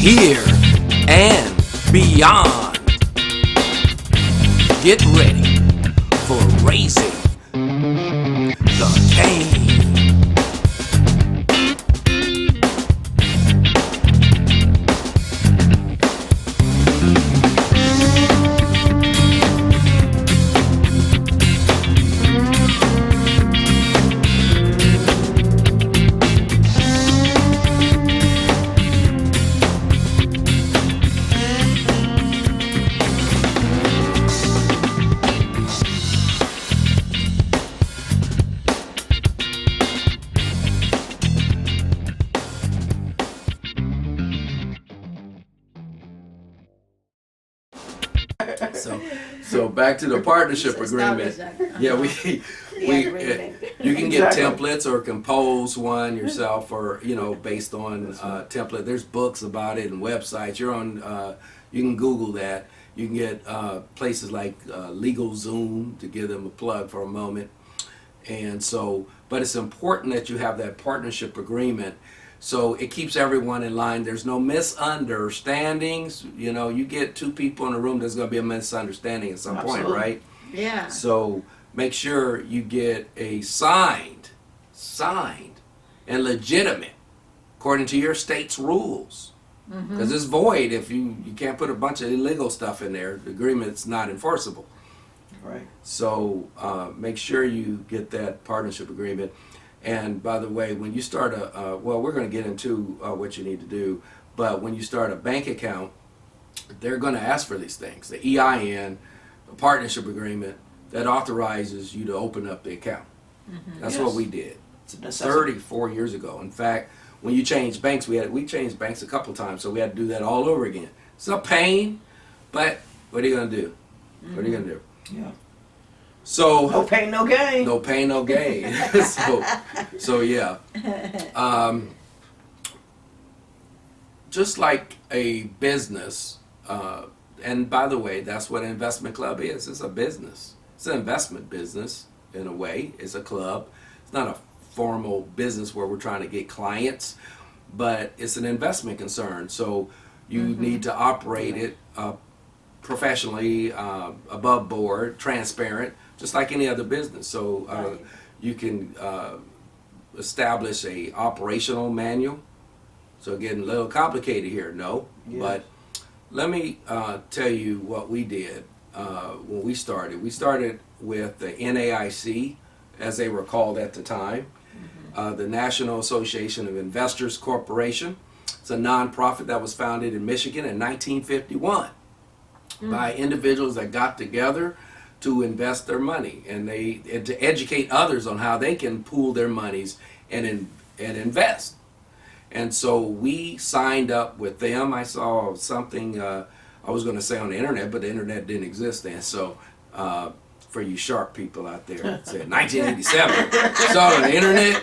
here and beyond. Get ready for raising the cane. So back to the partnership agreement. Yeah, you can get templates or compose one yourself, or based on template. There's books about it and websites. You can Google that. You can get places like LegalZoom, to give them a plug for a moment. And so, but it's important that you have that partnership agreement, so it keeps everyone in line. There's no misunderstandings. You get two people in a room, there's going to be a misunderstanding at some point, right? Yeah. So make sure you get a signed, and legitimate, according to your state's rules. Because it's void if you can't put a bunch of illegal stuff in there. The agreement's not enforceable. Right. So make sure you get that partnership agreement. And by the way, when you start we're going to get into what you need to do, but when you start a bank account, they're going to ask for these things: the EIN, a partnership agreement that authorizes you to open up the account. That's what we did. It's a necessity. 34 years ago. In fact, when you change banks, we changed banks a couple times, so we had to do that all over again. It's a pain, but what are you going to do? What are you going to do? Yeah. So no pain, no gain. No pain, no gain. so yeah. Just like a business, and by the way, that's what an investment club is. It's a business. It's an investment business in a way. It's a club. It's not a formal business where we're trying to get clients, but it's an investment concern. So you need to operate it professionally, above board, transparent, just like any other business. So you can establish a operational manual. So getting a little complicated here, no. Yes. But let me tell you what we did when we started. We started with the NAIC, as they were called at the time, the National Association of Investors Corporation. It's a nonprofit that was founded in Michigan in 1951 by individuals that got together to invest their money and to educate others on how they can pool their monies and invest. And so we signed up with them. I saw something I was going to say on the internet, but the internet didn't exist then. So for you sharp people out there, it said 1987. Saw it on the internet.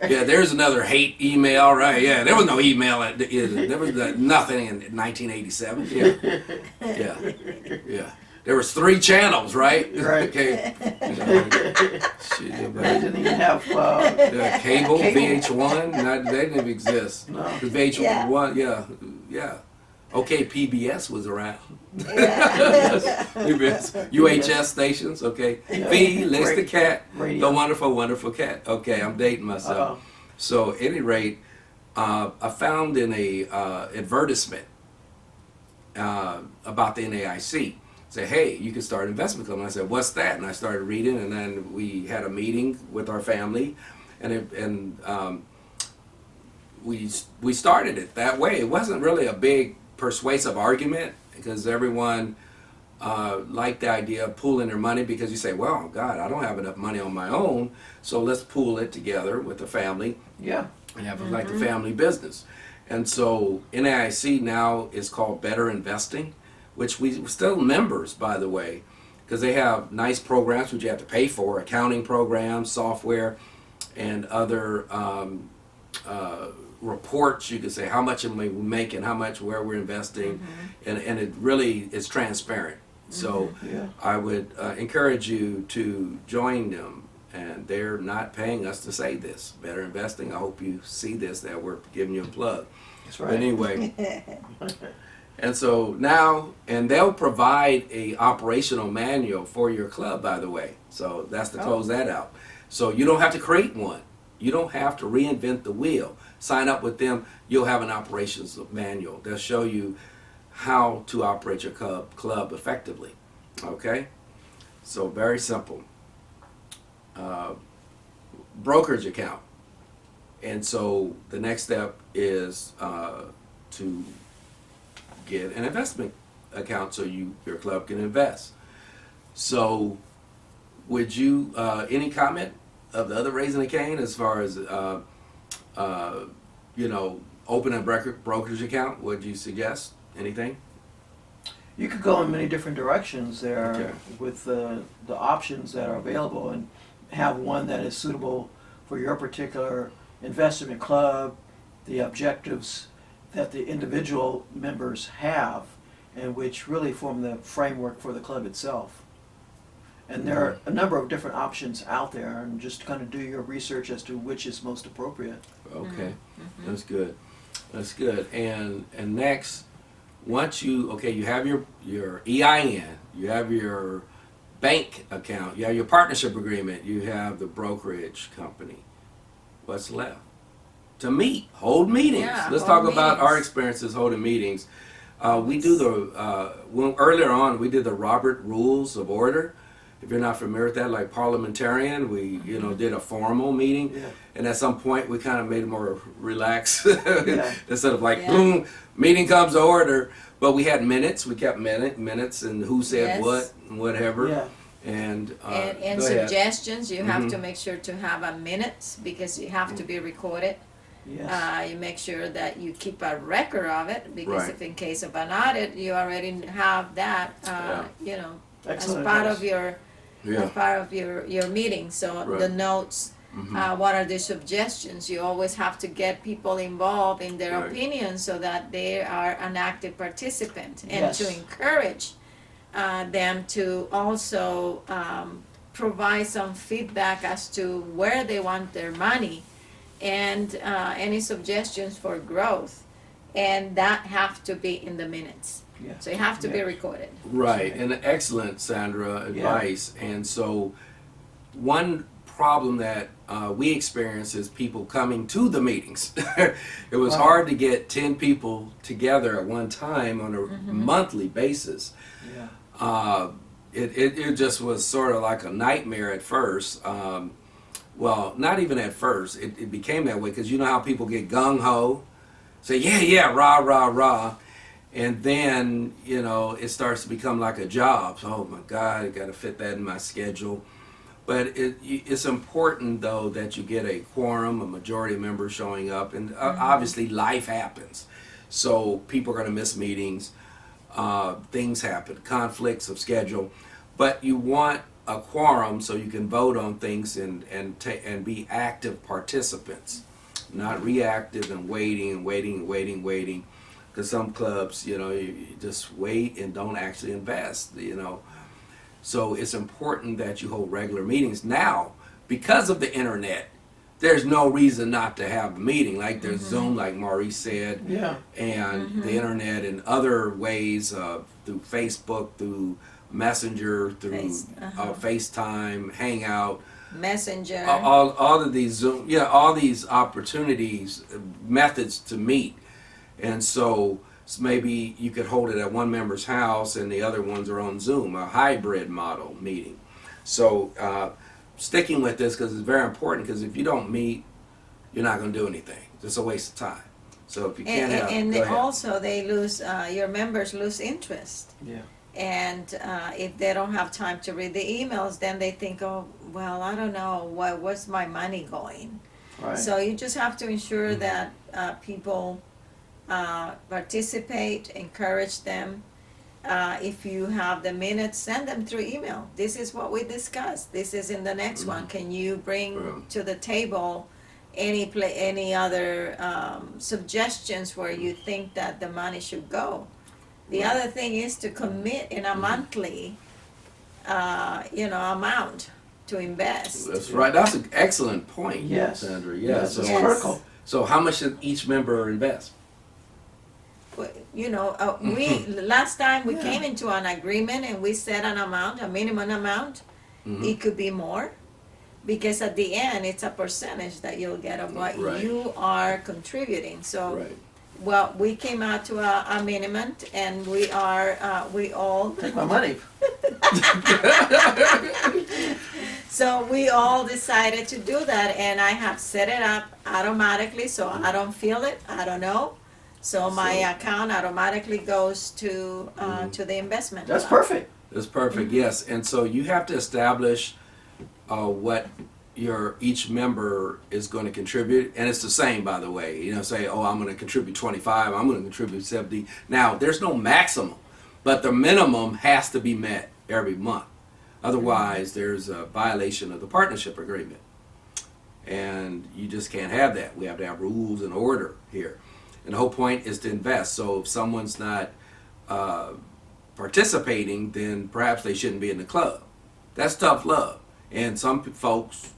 Yeah, there's another hate email, right? Yeah, there was no email. There was nothing in 1987. Yeah. There was 3 channels, right? Right. Okay. They didn't even have cable, VH1. They didn't even exist. No. The VH1, yeah. Okay, PBS was around. UHS stations, okay. Felix the cat, radio. the wonderful, wonderful cat. Okay, I'm dating myself. So at any rate, I found in a advertisement about the NAIC. Say, hey, you can start an investment club. And I said, what's that? And I started reading, and then we had a meeting with our family, and we started it that way. It wasn't really a big persuasive argument, because everyone liked the idea of pooling their money, because you say, well, God, I don't have enough money on my own, so let's pool it together with the family. Yeah. And have it like a family business. And so NAIC now is called Better Investing, which we're still members, by the way, because they have nice programs which you have to pay for, accounting programs, software, and other reports. You can say how much we make and how much, where we're investing, and it really is transparent. So I would encourage you to join them, and they're not paying us to say this. Better Investing, I hope you see this, that we're giving you a plug. That's right. But anyway, And so now, and they'll provide a operational manual for your club, by the way. So that's to close that out. So you don't have to create one. You don't have to reinvent the wheel. Sign up with them. You'll have an operations manual. They'll show you how to operate your club effectively. Okay? So very simple. Brokerage account. And so the next step is to get an investment account so your club can invest. So would you, any comment of the other raising the cane as far as, open a brokerage account? Would you suggest anything? You could go in many different directions there Okay. with the options that are available, and have one that is suitable for your particular investment club, the objectives that the individual members have, and which really form the framework for the club itself. And there are a number of different options out there, and just kind of do your research as to which is most appropriate. Okay, that's good. That's good. And next, once you have your EIN, you have your bank account, you have your partnership agreement, you have the brokerage company. What's left? To meet, hold meetings. Yeah, Let's hold talk about our meetings. experiences holding meetings. We do earlier on we did the Robert Rules of Order. If you're not familiar with that, like parliamentarian, we did a formal meeting, Yeah. and at some point we kind of made it more relaxed Yeah. instead of like Yeah. boom, meeting comes to order. But we had minutes. We kept minutes and who said Yes. what and whatever. Yeah. And go ahead. suggestions, you have to Mhm. make sure to have a minutes because you have to be recorded. Yes. You make sure that you keep a record of it because Right. if in case of an audit, you already have that, Excellent as part advice. of your Yeah. as part of your meeting. So Right. the notes, what are the suggestions? You always have to get people involved in their Right. opinions so that they are an active participant, and Yes. to encourage them to also provide some feedback as to where they want their money and any suggestions for growth, and that have to be in the minutes. Yeah. So it have to be Yeah. recorded. Right, and excellent, Sandra, advice. And so, one problem that we experience is people coming to the meetings. It was Right. hard to get 10 people together at one time on a monthly basis. Yeah. It just was sort of like a nightmare at first. Well, not even at first. It became that way because you know how people get gung-ho, say, yeah, rah, rah, rah. And then, it starts to become like a job. So, oh my God, I got to fit that in my schedule. But it's important, though, that you get a quorum, a majority of members showing up. And obviously, life happens. So people are going to miss meetings. Things happen, conflicts of schedule. But you want a quorum so you can vote on things and be active participants, not reactive and waiting. Because some clubs, you just wait and don't actually invest, So it's important that you hold regular meetings. Now, because of the internet, there's no reason not to have a meeting. Like there's Zoom, like Maurice said, Yeah. and the internet and other ways through Facebook, through Messenger, through FaceTime, Hangout. Messenger. All of these Zoom, all these opportunities, methods to meet. And so maybe you could hold it at one member's house and the other ones are on Zoom, a hybrid model meeting. So sticking with this because it's very important, because if you don't meet, you're not going to do anything. It's a waste of time. So if you can't have, and go ahead. also they lose, your members lose interest. Yeah. And if they don't have time to read the emails, then they think, oh, well, I don't know, where's my money going? Right. So you just have to ensure that people participate, encourage them. If you have the minutes, send them through email. This is what we discussed. This is in the next one. Can you bring to the table any other suggestions where you think that the money should go? The other thing is to commit in a monthly, amount to invest. That's right. That's an excellent point, Yes. Sandra. Yes, So, it's Yes. critical. so how much should each member invest? you know, last time we came into an agreement and we set an amount, a minimum amount. It could be more, because at the end, it's a percentage that you'll get of what Right. you are contributing, so. Right. Well, we came out to a minimum, and we all, Take my money. so we all decided to do that, and I have set it up automatically, so I don't feel it, I don't know. So my account automatically goes to the investment. That's fund. perfect. That's perfect, yes. And so you have to establish what each member is going to contribute, and it's the same, by the way. You know, say, oh, I'm going to contribute 25, I'm going to contribute 70. Now, there's no maximum, but the minimum has to be met every month. Otherwise, there's a violation of the partnership agreement, and you just can't have that. We have to have rules and order here, and the whole point is to invest. So if someone's not participating, then perhaps they shouldn't be in the club. That's tough love, and some folks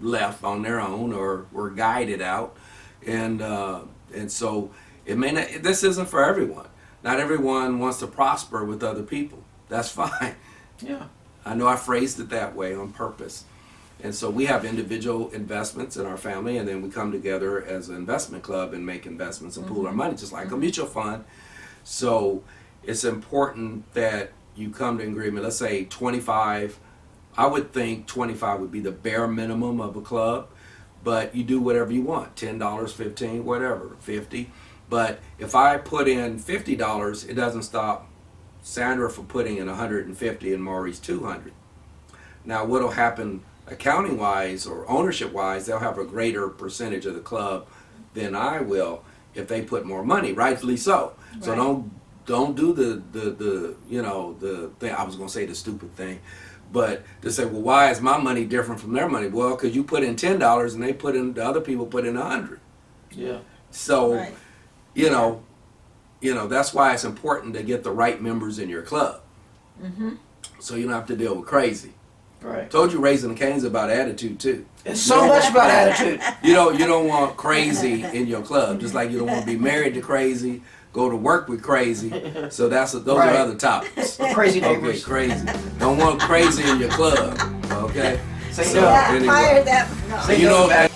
left on their own or were guided out, and so it may not. This isn't for everyone. Not everyone wants to prosper with other people. That's fine. Yeah. I know I phrased it that way on purpose, and so we have individual investments in our family, and then we come together as an investment club and make investments and pool our money, just like a mutual fund. So it's important that you come to agreement. Let's say 25. I would think 25 would be the bare minimum of a club, but you do whatever you want, $10, $15, whatever, 50. But if I put in $50, it doesn't stop Sandra from putting in 150 and Maurice 200. Now what'll happen accounting wise or ownership wise, they'll have a greater percentage of the club than I will if they put more money, rightfully so. So Right. don't do the you know, the thing, I was gonna say the stupid thing. But to say, well, why is my money different from their money? Well, because you put in $10 and the other people put in 100. Yeah. So, Right. you know, that's why it's important to get the right members in your club. So you don't have to deal with crazy. Right. Told you Raising the Cane's about attitude too. It's so much about attitude. You don't want crazy in your club. Just like you don't want to be married to crazy, go to work with crazy. So those Right. are other topics. Crazy Okay, neighbors. crazy. Don't want crazy in your club. Okay. Say So, no. Yeah, anyway. fire that. No. Say You no know, to that.